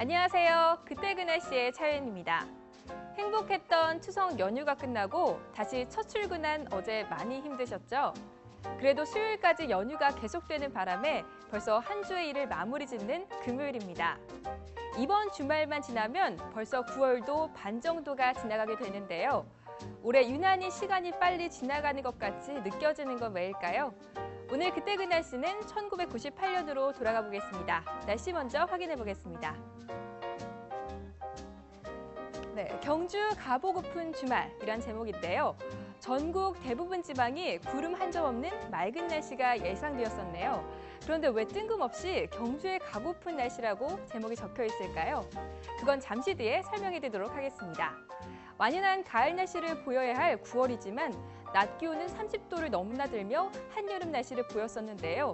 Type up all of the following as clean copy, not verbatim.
안녕하세요. 그때 그 날씨의 차연입니다. 행복했던 추석 연휴가 끝나고 다시 첫 출근한 어제 많이 힘드셨죠? 그래도 수요일까지 연휴가 계속되는 바람에 벌써 한 주의 일을 마무리 짓는 금요일입니다. 이번 주말만 지나면 벌써 9월도 반 정도가 지나가게 되는데요. 올해 유난히 시간이 빨리 지나가는 것 같이 느껴지는 건 왜일까요? 오늘 그때 그 날씨는 1998년으로 돌아가 보겠습니다. 날씨 먼저 확인해 보겠습니다. 네, 경주 가보고픈 주말이란 제목인데요. 전국 대부분 지방이 구름 한 점 없는 맑은 날씨가 예상되었었네요. 그런데 왜 뜬금없이 경주에 가고픈 날씨라고 제목이 적혀 있을까요? 그건 잠시 뒤에 설명해 드리도록 하겠습니다. 완연한 가을 날씨를 보여야 할 9월이지만 낮 기온은 30도를 넘나들며 한여름 날씨를 보였었는데요.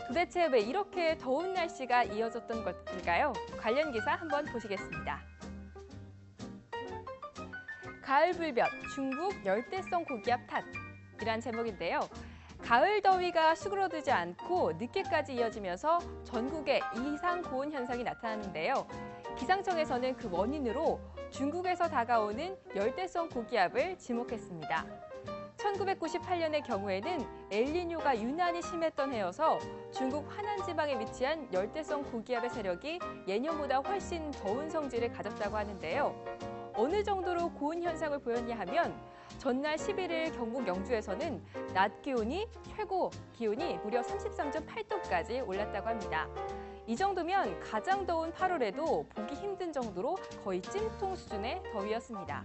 도대체 왜 이렇게 더운 날씨가 이어졌던 것일까요? 관련 기사 한번 보시겠습니다. 가을 불볕, 중국 열대성 고기압 탓이란 제목인데요. 가을 더위가 수그러들지 않고 늦게까지 이어지면서 전국에 이상 고온 현상이 나타나는데요. 기상청에서는 그 원인으로 중국에서 다가오는 열대성 고기압을 지목했습니다. 1998년의 경우에는 엘니뇨가 유난히 심했던 해여서 중국 화난 지방에 위치한 열대성 고기압의 세력이 예년보다 훨씬 더운 성질을 가졌다고 하는데요. 어느 정도로 고온 현상을 보였냐 하면 전날 11일 경북 영주에서는 낮 기온이 최고 기온이 무려 33.8도까지 올랐다고 합니다. 이 정도면 가장 더운 8월에도 보기 힘든 정도로 거의 찜통 수준의 더위였습니다.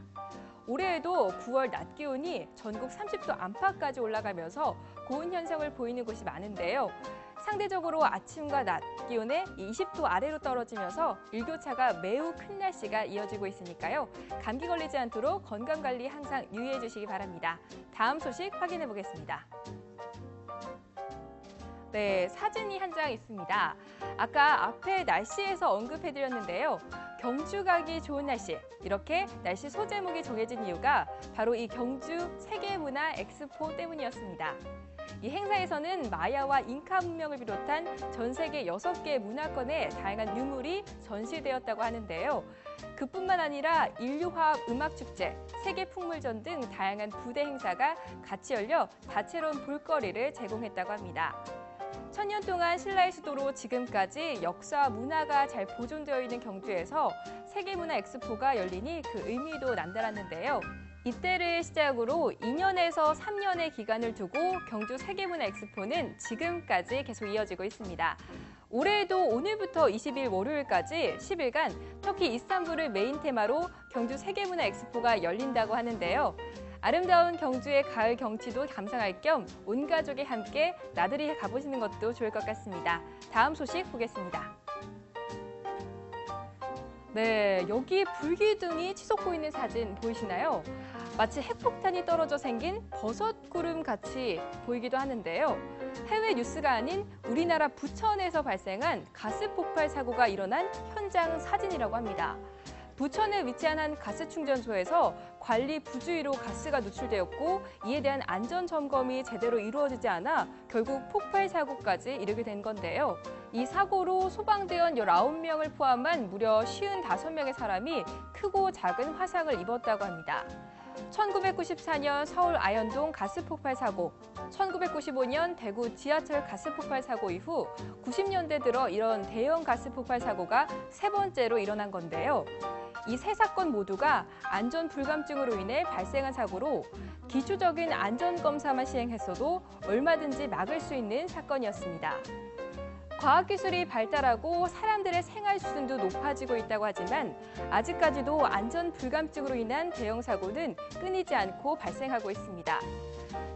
올해에도 9월 낮 기온이 전국 30도 안팎까지 올라가면서 고온 현상을 보이는 곳이 많은데요. 상대적으로 아침과 낮 기온에 20도 아래로 떨어지면서 일교차가 매우 큰 날씨가 이어지고 있으니까요. 감기 걸리지 않도록 건강관리 항상 유의해 주시기 바랍니다. 다음 소식 확인해 보겠습니다. 네, 사진이 한 장 있습니다. 아까 앞에 날씨에서 언급해드렸는데요. 경주 가기 좋은 날씨, 이렇게 날씨 소제목이 정해진 이유가 바로 이 경주 세계문화 엑스포 때문이었습니다. 이 행사에서는 마야와 잉카 문명을 비롯한 전 세계 6개 문화권의 다양한 유물이 전시되었다고 하는데요. 그뿐만 아니라 인류화학 음악축제, 세계풍물전 등 다양한 부대 행사가 같이 열려 다채로운 볼거리를 제공했다고 합니다. 1000년 동안 신라의 수도로 지금까지 역사와 문화가 잘 보존되어 있는 경주에서 세계문화 엑스포가 열리니 그 의미도 남다랐는데요. 이때를 시작으로 2년에서 3년의 기간을 두고 경주 세계문화 엑스포는 지금까지 계속 이어지고 있습니다. 올해에도 오늘부터 20일 월요일까지 10일간 터키 이스탄불을 메인 테마로 경주 세계문화 엑스포가 열린다고 하는데요. 아름다운 경주의 가을 경치도 감상할 겸 온 가족이 함께 나들이 가보시는 것도 좋을 것 같습니다. 다음 소식 보겠습니다. 네, 여기 불기둥이 치솟고 있는 사진 보이시나요? 마치 핵폭탄이 떨어져 생긴 버섯구름 같이 보이기도 하는데요. 해외 뉴스가 아닌 우리나라 부천에서 발생한 가스 폭발 사고가 일어난 현장 사진이라고 합니다. 부천에 위치한 한 가스 충전소에서 관리 부주의로 가스가 누출되었고 이에 대한 안전 점검이 제대로 이루어지지 않아 결국 폭발 사고까지 이르게 된 건데요. 이 사고로 소방대원 19명을 포함한 무려 55명의 사람이 크고 작은 화상을 입었다고 합니다. 1994년 서울 아현동 가스 폭발 사고, 1995년 대구 지하철 가스 폭발 사고 이후 90년대 들어 이런 대형 가스 폭발 사고가 3번째로 일어난 건데요. 이 세 사건 모두가 안전 불감증으로 인해 발생한 사고로 기초적인 안전검사만 시행했어도 얼마든지 막을 수 있는 사건이었습니다. 과학기술이 발달하고 사람들의 생활 수준도 높아지고 있다고 하지만 아직까지도 안전 불감증으로 인한 대형 사고는 끊이지 않고 발생하고 있습니다.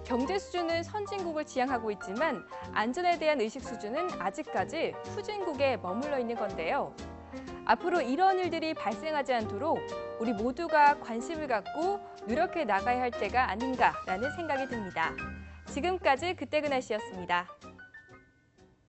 경제 수준은 선진국을 지향하고 있지만 안전에 대한 의식 수준은 아직까지 후진국에 머물러 있는 건데요. 앞으로 이런 일들이 발생하지 않도록 우리 모두가 관심을 갖고 노력해 나가야 할 때가 아닌가라는 생각이 듭니다. 지금까지 그때 그 날씨였습니다.